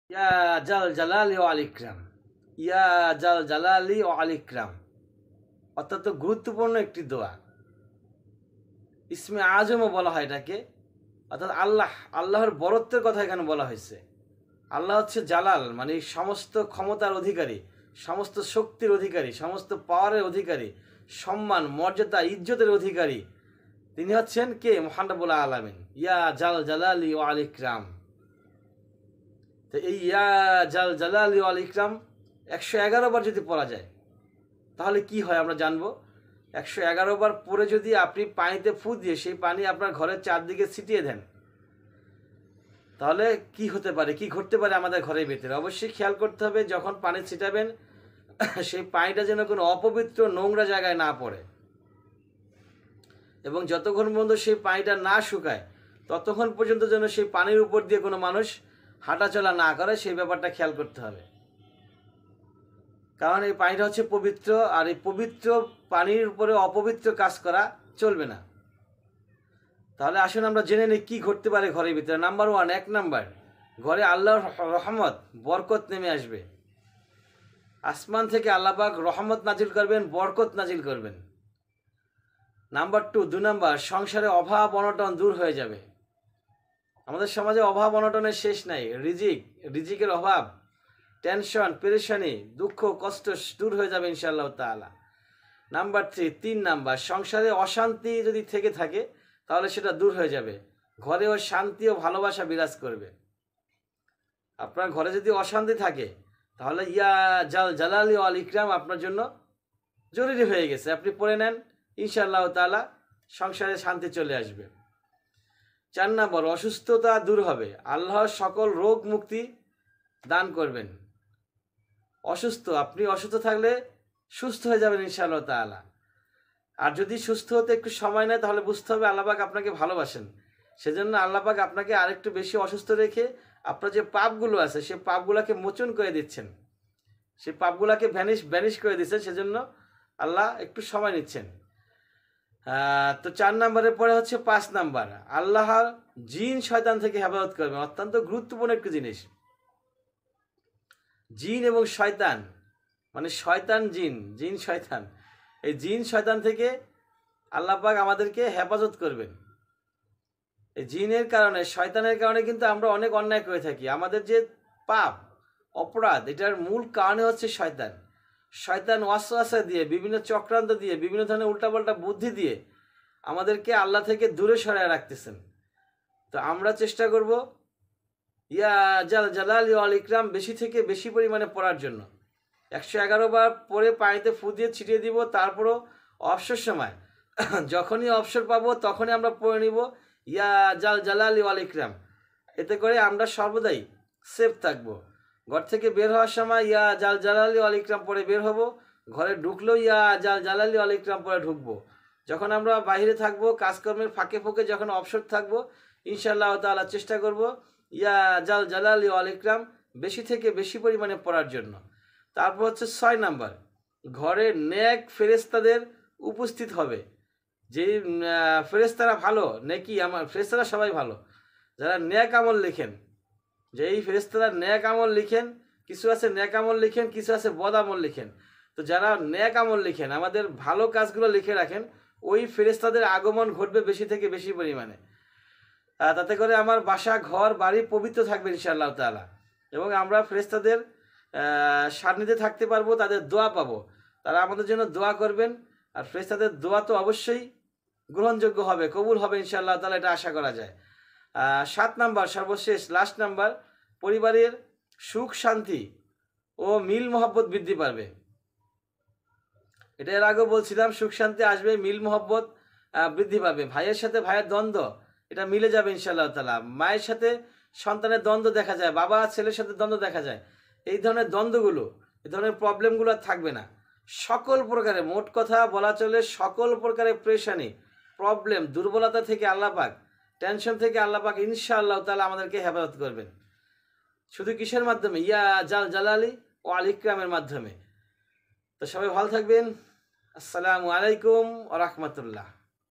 ইয়া জাল জালালি ওয়াল ইকরাম, ইয়া জাল জালালি ওয়াল ইকরাম অত্যন্ত গুরুত্বপূর্ণ একটি দোয়া। ইসমে আজমও বলা হয় এটাকে, অর্থাৎ আল্লাহর বরত্বের কথা এখানে বলা হয়েছে। আল্লাহ হচ্ছে জালাল, মানে সমস্ত ক্ষমতার অধিকারী, সমস্ত শক্তির অধিকারী, সমস্ত পাওয়ারের অধিকারী, সম্মান, মর্যাদা, ইজ্জতের অধিকারী। তিনি হচ্ছেন কে? মহান রব্বুল আলামিন। ইয়া জাল জালালি ওয়াল ইকরাম। তো এই ইয়া জাল জালালি ওয়াল ইকরাম 111 বার যদি পড়া যায় তাহলে কি হয় আমরা জানবো। 111 বার পরে যদি আপনি পানিতে ফু দিয়ে সেই পানি আপনার ঘরের চারদিকে ছিটিয়ে দেন তাহলে কি হতে পারে, কি ঘটতে পারে আমাদের ঘরের ভিতরে? অবশ্যই খেয়াল করতে হবে যখন পানি ছিটাবেন সেই পানিটা যেন কোনো অপবিত্র নোংরা জায়গায় না পড়ে, এবং যতক্ষণ পর্যন্ত সেই পানিটা না শুকায় ততক্ষণ পর্যন্ত যেন সেই পানির উপর দিয়ে কোনো মানুষ হাঁটাচলা না করে, সেই ব্যাপারটা খেয়াল করতে হবে। কারণ এই পানিটা হচ্ছে পবিত্র, আর এই পবিত্র পানির উপরে অপবিত্র কাজ করা চলবে না। তাহলে আসুন আমরা জেনে নিই কী ঘটতে পারে ঘরের ভিতরে। নাম্বার 1, 1 নাম্বার, ঘরে আল্লাহর রহমত, বরকত নেমে আসবে। আসমান থেকে আল্লাহ পাক রহমত নাজিল করবেন, বরকত নাজিল করবেন। নাম্বার 2, 2 নাম্বার, সংসারে অভাব অনটন দূর হয়ে যাবে। আমাদের সমাজে অভাব অনটনের শেষ নাই। রিজিকের অভাব, টেনশন, পেরেশানি, দুঃখ, কষ্ট দূর হয়ে যাবে ইনশাআল্লাহ তাআলা। নাম্বার 3, 3 নাম্বার, সংসারে অশান্তি যদি থেকে থাকে তাহলে সেটা দূর হয়ে যাবে। ঘরেও শান্তি ও ভালোবাসা বিরাজ করবে। আপনার ঘরে যদি অশান্তি থাকে তাহলে ইয়া জাল জালালি ওয়াল ইকরাম আপনার জন্য জরুরি হয়ে গেছে। আপনি পড়ে নেন, ইনশাআল্লাহ তাআলা সংসারে শান্তি চলে আসবে। 4 নাম্বার, অসুস্থতা দূর হবে। আল্লাহ সকল রোগ মুক্তি দান করবেন। আপনি অসুস্থ থাকলে সুস্থ হয়ে যাবেন ইনশাআল্লাহ তাআলা। আর যদি সুস্থ হতে একটু সময় নেয় তাহলে বুঝতে হবে আল্লাহ পাক আপনাকে ভালোবাসেন। সেজন্য আল্লাহ পাক আপনাকে আরেকটু বেশি অসুস্থ রেখে আপনার যে পাপগুলো আছে সেই পাপগুলোকে মোচন করে দিচ্ছেন, সেই পাপগুলোকে ভ্যানিশ করে দিচ্ছেন। সেজন্য আল্লাহ একটু সময় নিচ্ছেন। তো 4 নাম্বারের পরে হচ্ছে 5 নাম্বার, আল্লাহ জিন শয়তান থেকে হেফাজত করবেন। অত্যন্ত গুরুত্বপূর্ণ একটি জিনিস। জিন এবং শয়তান, মানে শয়তান জিন শয়তান, এই জিন শয়তান থেকে আল্লাহ পাক আমাদেরকে হেফাজত করবেন। এই জিনের কারণে, শয়তানের কারণে কিন্তু আমরা অনেক অন্যায় করে থাকি। আমাদের যে পাপ অপরাধ, এটার মূল কারণে হচ্ছে শয়তান ওয়াসওয়াসা দিয়ে, বিভিন্ন চক্রান্ত দিয়ে, বিভিন্ন ধরনের উল্টাপাল্টা বুদ্ধি দিয়ে আমাদেরকে আল্লাহ থেকে দূরে সরায় রাখতেছেন। তো আমরা চেষ্টা করব ইয়া জাল জালালি ওয়াল ইকরাম বেশি থেকে বেশি পরিমাণে পড়ার জন্য। 111 বার পরে পানিতে ফু দিয়ে ছিটিয়ে দিব। তারপরও অবসর সময় যখনই অবসর পাবো তখনই আমরা পড়ে নিব ইয়া জাল জালালি ওয়াল ইকরাম। এতে করে আমরা সর্বদাই সেফ থাকবো। ঘর থেকে বের হওয়ার সময় ইয়া জাল জালালি ওয়াল ইকরাম পরে বের হব, ঘরে ঢুকলেও ইয়া জাল জালালি ওয়াল ইকরাম পরে ঢুকবো। যখন আমরা বাইরে থাকবো, কাজকর্মের ফাঁকে ফোঁকে যখন অবসর থাকবো, ইনশাআল্লাহ তাআলা চেষ্টা করব ইয়া জাল জালালি ওয়াল ইকরাম বেশি থেকে বেশি পরিমাণে পড়ার জন্য। তারপর হচ্ছে 6 নাম্বার, ঘরে নেক ফেরেশতাদের উপস্থিত হবে। যে ফেরেশতারা ভালো, নেকি আমার ফেরেশতারা সবাই ভালো, যারা নেক আমল লিখেন, যেই ফেরেশতারা নেক আমল লিখেন, কিছু আছে নেক আমল লিখেন, কিছু আছে বদ আমল লিখেন। তো যারা নেক আমল লিখেন, আমাদের ভালো কাজগুলো লিখে রাখেন, ওই ফেরেশতাদের আগমন ঘটবে বেশি থেকে বেশি পরিমাণে। তাতে করে আমার বাসা, ঘর, বাড়ি পবিত্র থাকবে ইনশাআল্লাহ তাআলা, এবং আমরা ফেরেশতাদের সান্নিধ্যে থাকতে পারবো, তাদের দোয়া পাবো। তারা আমাদের জন্য দোয়া করবেন, আর ফেরেশতাদের দোয়া তো অবশ্যই গ্রহণযোগ্য হবে, কবুল হবে ইনশাআল্লাহ তাআলা, এটা আশা করা যায়। 7 নাম্বার, সর্বশেষ লাস্ট নাম্বার, পরিবারের সুখ শান্তি ও মিল মহব্বত বৃদ্ধি পাবে। এটা এর আগেও বলছিলাম, সুখ শান্তি আসবে, মিল মহব্বত বৃদ্ধি পাবে। ভাইয়ের সাথে ভাইয়ের দ্বন্দ্ব এটা মিলে যাবে ইনশাআল্লাহ তাআলা। মায়ের সাথে সন্তানের দ্বন্দ্ব দেখা যায়, বাবা ছেলের সাথে দ্বন্দ্ব দেখা যায়। এই ধরনের দ্বন্দ্বগুলো, এই ধরনের প্রবলেমগুলো আর থাকবে না। সকল প্রকারের, মোট কথা বলা চলে, সকল প্রকারের প্রেশানি, প্রবলেম, দুর্বলতা থেকে আল্লাহ পাক, টেনশন থেকে আল্লাহ পাক ইনশাআল্লাহ তাআলা আমাদেরকে হেফাজত করবেন। শুধু কিসের মাধ্যমে? ইয়া জাল জালালি ওয়াল ইকরামের মাধ্যমে। তো সবাই ভালো থাকবেন। আসসালামু আলাইকুম ওয়া রাহমাতুল্লাহ।